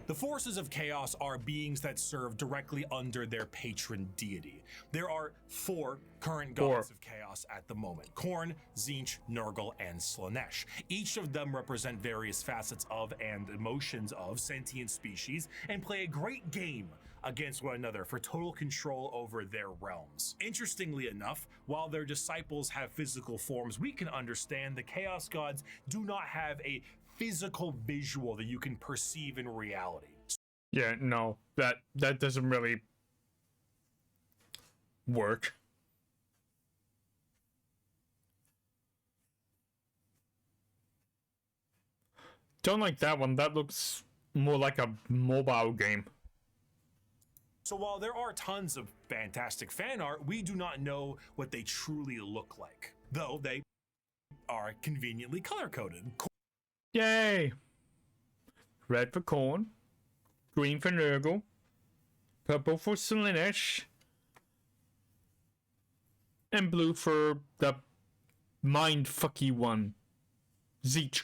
The forces of chaos are beings that serve directly under their patron deity. There are 4 current gods of chaos at the moment: Khorne, Tzeentch, Nurgle, and Slaanesh. Each of them represent various facets of and emotions of sentient species and play a great game against one another for total control over their realms. Interestingly enough, while their disciples have physical forms we can understand, the Chaos Gods do not have a physical visual that you can perceive in reality. Yeah, no, that doesn't really work. Don't like that one. That looks more like a mobile game. So while there are tons of fantastic fan art, we do not know what they truly look like, though they are conveniently color-coded. Yay! Red for Khorne, green for Nurgle, purple for Slaanesh, and blue for the mind-fucky one, Tzeentch.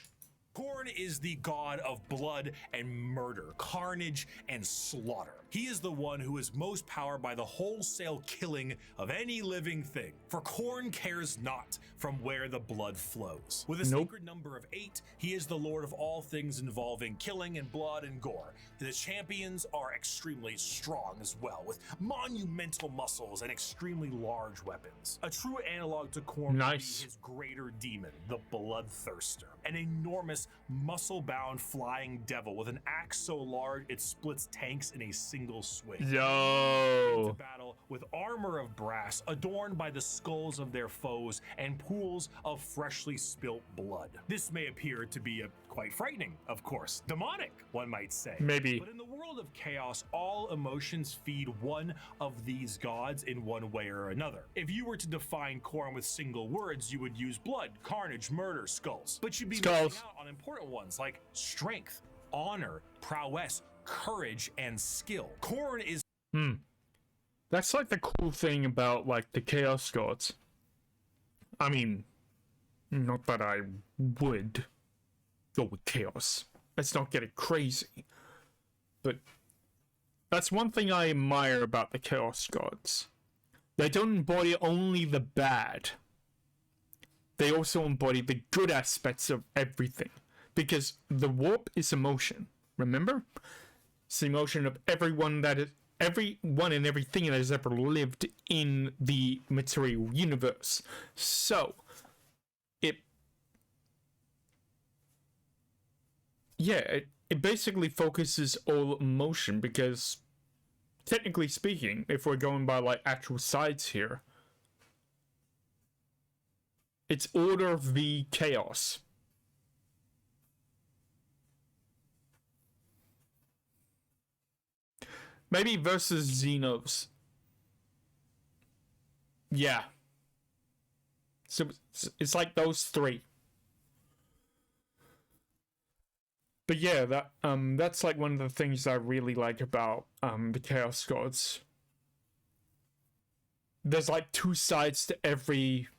Khorne is the god of blood and murder, carnage and slaughter. He is the one who is most powered by the wholesale killing of any living thing. For Khorne cares not from where the blood flows. With a sacred number of 8, he is the lord of all things involving killing and blood and gore. The champions are extremely strong as well, with monumental muscles and extremely large weapons. A true analog to Khorne would be his greater demon, the Bloodthirster, an enormous muscle-bound flying devil with an axe so large it splits tanks in a single swing. Yo! To battle with armor of brass adorned by the skulls of their foes and pools of freshly spilt blood. This may appear to be quite frightening, of course. Demonic, one might say. Maybe. But in the world of chaos, all emotions feed one of these gods in one way or another. If you were to define Khorne with single words, you would use blood, carnage, murder, skulls. But you'd be missing out on important ones like strength, honor, prowess, courage, and skill. Khorne is... That's like the cool thing about like the Chaos Gods. I mean, not that I would go with Chaos. Let's not get it crazy. But that's one thing I admire about the Chaos Gods. They don't embody only the bad. They also embody the good aspects of everything. Because the warp is emotion. Remember? It's the emotion of everyone and everything that has ever lived in the material universe. So, it basically focuses all emotion because, technically speaking, if we're going by like actual sides here, it's order v chaos. Maybe versus Xenos. Yeah. So it's like those 3. But yeah, that's like one of the things I really like about the Chaos Gods. There's like 2 sides to every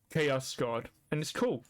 Chaos God, and it's cool.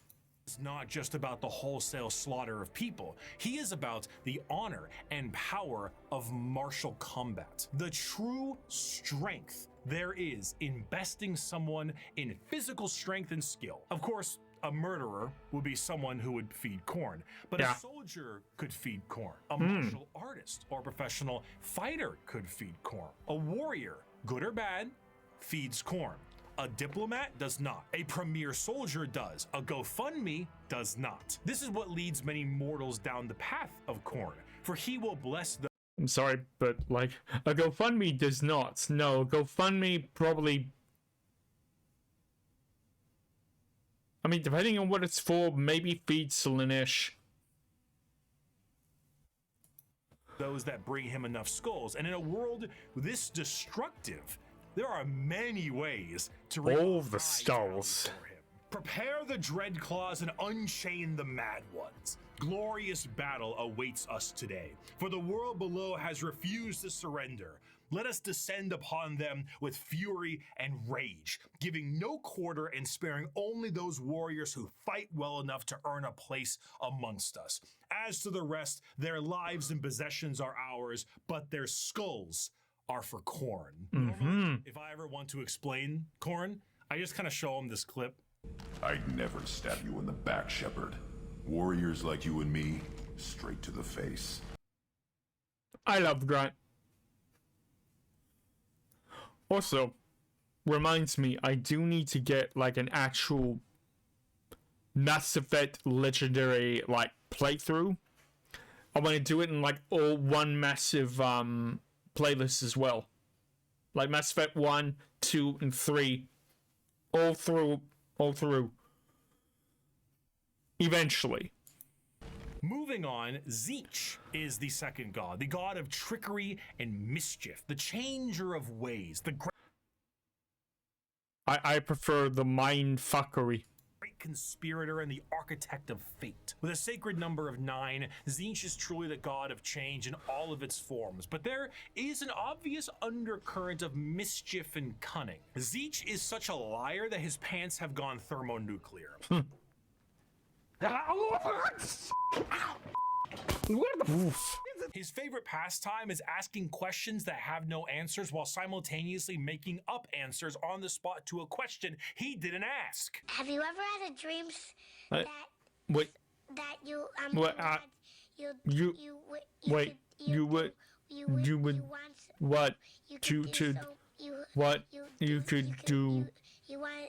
It's not just about the wholesale slaughter of people. He is about the honor and power of martial combat. The true strength there is in besting someone in physical strength and skill. Of course, a murderer would be someone who would feed corn, but Yeah. a soldier could feed corn. A martial artist or professional fighter could feed corn. A warrior, good or bad, feeds corn. A diplomat does not. A premier soldier does. A GoFundMe does not. This is what leads many mortals down the path of corn, for he will bless the I'm sorry, but like a GoFundMe does not. No, GoFundMe probably. I mean, depending on what it's for, maybe feed Slaanesh. those that bring him enough skulls. And in a world this destructive, there are many ways to All the skulls. for him. Prepare the dread claws and unchain the mad ones. Glorious battle awaits us today, for the world below has refused to surrender. Let us descend upon them with fury and rage, giving no quarter and sparing only those warriors who fight well enough to earn a place amongst us. As to the rest, their lives and possessions are ours, but their skulls are for Khorne. Normally, if I ever want to explain Khorne, I just kind of show them this clip. I'd never stab you in the back, Shepard. Warriors like you and me, straight to the face. I love Grant. Also, reminds me, I do need to get like an actual Mass Effect Legendary like playthrough. I want to do it in like all one massive playlist as well. Like Mass Effect 1, 2, and 3. All through. Eventually. Moving on, Tzeentch is the second god, the god of trickery and mischief, the changer of ways, the I prefer the mind fuckery. great conspirator and the architect of fate. With a sacred number of 9, Tzeentch is truly the god of change in all of its forms, but there is an obvious undercurrent of mischief and cunning. Tzeentch is such a liar that his pants have gone thermonuclear. His favorite pastime is asking questions that have no answers while simultaneously making up answers on the spot to a question he didn't ask. Have you ever had a dream Wait, that you what? that you wait, you would what to what you could do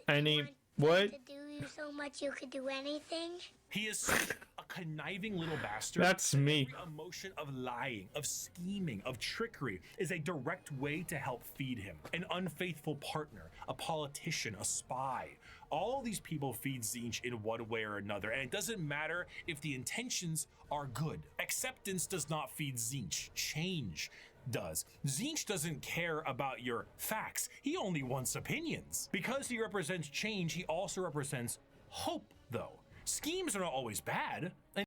any what? to do you so much you could do anything? He is such a conniving little bastard. That's me. Every emotion of lying, of scheming, of trickery is a direct way to help feed him. An unfaithful partner, a politician, a spy. All these people feed Tzeentch in one way or another, and it doesn't matter if the intentions are good. Acceptance does not feed Tzeentch. Change does. Tzeentch doesn't care about your facts. He only wants opinions. Because he represents change, he also represents hope, though. Schemes are not always bad. And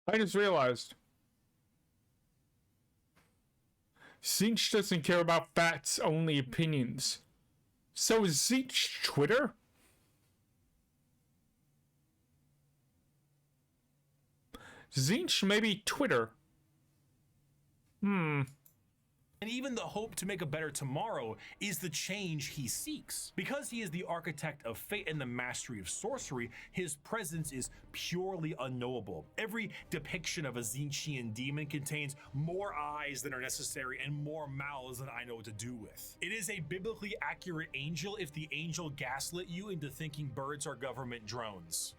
I just realized. Tzeentch doesn't care about facts, only opinions. So is Tzeentch Twitter? Tzeentch may be Twitter. And even the hope to make a better tomorrow is the change he seeks. Because he is the architect of fate and the mastery of sorcery, his presence is purely unknowable. Every depiction of a Tzeentchian demon contains more eyes than are necessary and more mouths than I know what to do with. It is a biblically accurate angel if the angel gaslit you into thinking birds are government drones.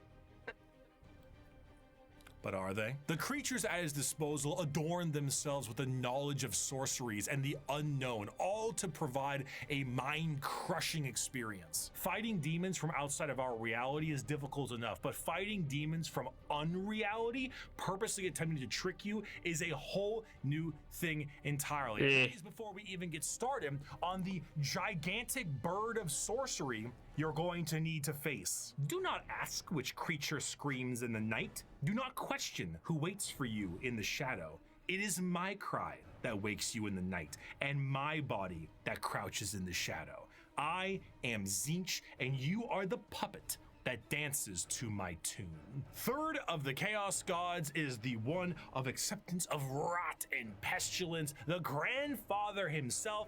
But are they? The creatures at his disposal adorn themselves with the knowledge of sorceries and the unknown, all to provide a mind-crushing experience. Fighting demons from outside of our reality is difficult enough, but fighting demons from unreality, purposely attempting to trick you, is a whole new thing entirely. Days before we even get started on the gigantic bird of sorcery you're going to need to face. Do not ask which creature screams in the night. Do not question who waits for you in the shadow. It is my cry that wakes you in the night, and my body that crouches in the shadow. I am Tzeentch, and you are the puppet that dances to my tune. Third of the Chaos Gods is the one of acceptance of rot and pestilence, the grandfather himself,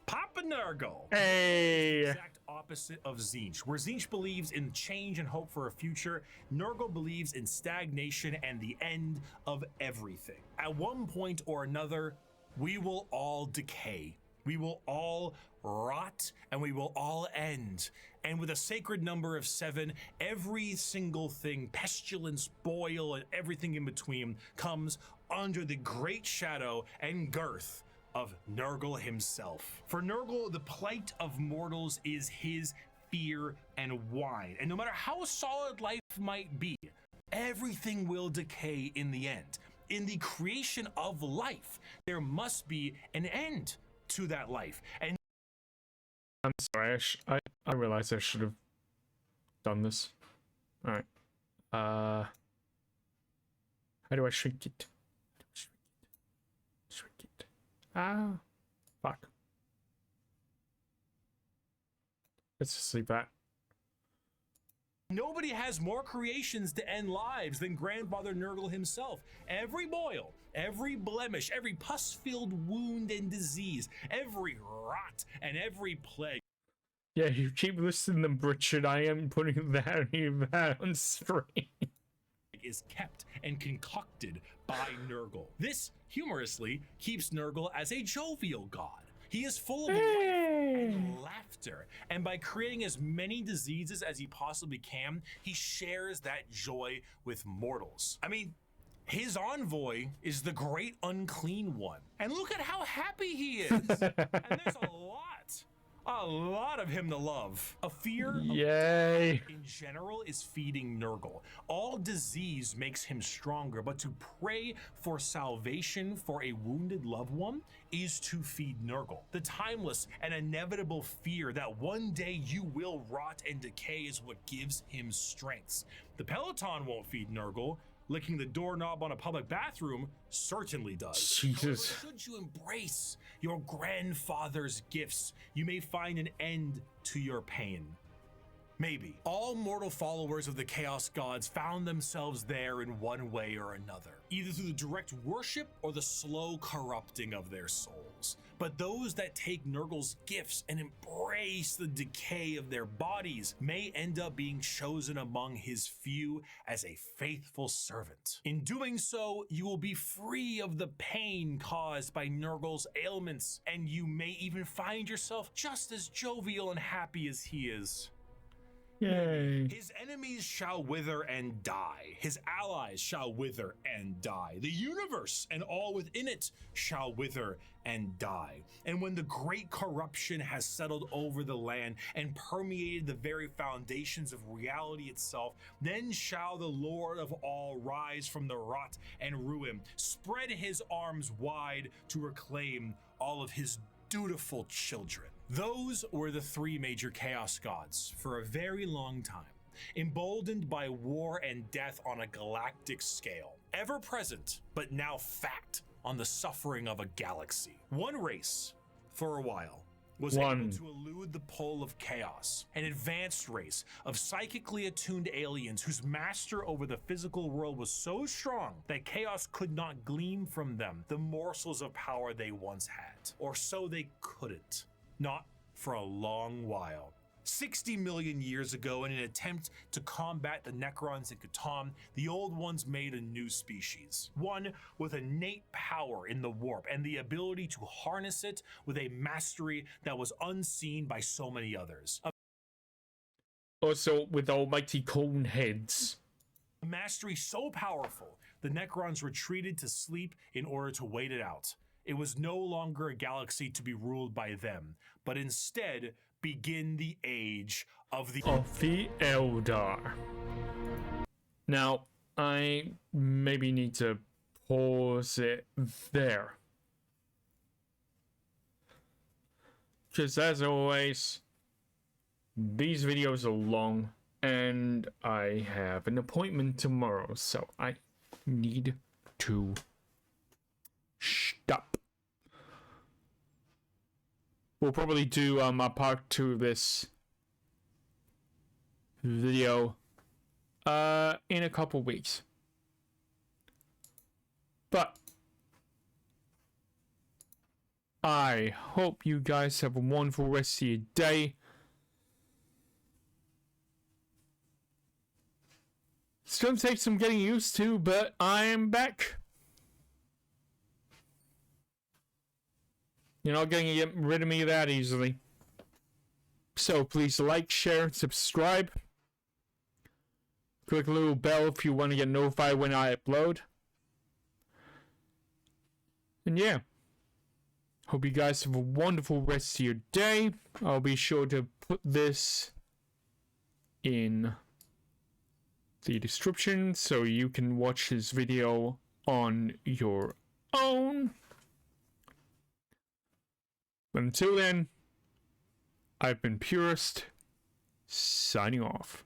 Papa Nurgle. Hey. Exact opposite of Tzeentch. Where Tzeentch believes in change and hope for a future, Nurgle believes in stagnation and the end of everything. At one point or another, we will all decay. We will all rot, and we will all end. And with a sacred number of 7, every single thing, pestilence, boil, and everything in between, comes under the great shadow and girth of Nurgle himself. For Nurgle, the plight of mortals is his fear and wine. And no matter how solid life might be, everything will decay in the end. In the creation of life, there must be an end to that life. And I'm sorry, I realized I should have done this. Alright. How do I shrink it? Shrink it. Ah, fuck. Let's just leave that. nobody has more creations to end lives than Grandfather Nurgle himself. Every boil, every blemish, every pus-filled wound and disease, every rot and every plague. Yeah, you keep listening to them, Richard. I am putting that on screen. Is kept and concocted by Nurgle. This, humorously, keeps Nurgle as a jovial god. He is full of life and laughter, and by creating as many diseases as he possibly can, he shares that joy with mortals. I mean, his envoy is the Great Unclean One, and look at how happy he is. And there's a lot of him to love. A fear Yay. in general is feeding Nurgle. All disease makes him stronger, but to pray for salvation for a wounded loved one is to feed Nurgle. The timeless and inevitable fear that one day you will rot and decay is what gives him strengths. The Peloton won't feed Nurgle. Licking the doorknob on a public bathroom certainly does. Jesus. However, should you embrace your grandfather's gifts, you may find an end to your pain. Maybe. All mortal followers of the Chaos Gods found themselves there in one way or another, either through the direct worship or the slow corrupting of their souls. But those that take Nurgle's gifts and embrace the decay of their bodies may end up being chosen among his few as a faithful servant. In doing so, you will be free of the pain caused by Nurgle's ailments, and you may even find yourself just as jovial and happy as he is. Yay. His enemies shall wither and die. His allies shall wither and die. The universe and all within it shall wither and die. And when the great corruption has settled over the land and permeated the very foundations of reality itself, then shall the Lord of all rise from the rot and ruin, spread his arms wide to reclaim all of his dutiful children. Those were the three major Chaos Gods for a very long time, emboldened by war and death on a galactic scale, ever present, but now fact on the suffering of a galaxy. One race, for a while, was able to elude the pull of chaos, an advanced race of psychically attuned aliens whose master over the physical world was so strong that chaos could not glean from them the morsels of power they once had, or so they couldn't. Not for a long while. 60 million years ago, in an attempt to combat the Necrons in Catan, the Old Ones made a new species. One with innate power in the warp and the ability to harness it with a mastery that was unseen by so many others. Also with almighty cone heads. A mastery so powerful, the Necrons retreated to sleep in order to wait it out. It was no longer a galaxy to be ruled by them, but instead begin the age of the Eldar. Now, I maybe need to pause it there. Because as always, these videos are long, and I have an appointment tomorrow, so I need to stop. We'll probably do a part 2 of this video in a couple weeks. But I hope you guys have a wonderful rest of your day. It's gonna take some getting used to, but I am back. You're not gonna get rid of me that easily. So please like, share, and subscribe. Click the little bell if you want to get notified when I upload. And yeah. Hope you guys have a wonderful rest of your day. I'll be sure to put this in the description so you can watch this video on your own. But until then, I've been Purist, signing off.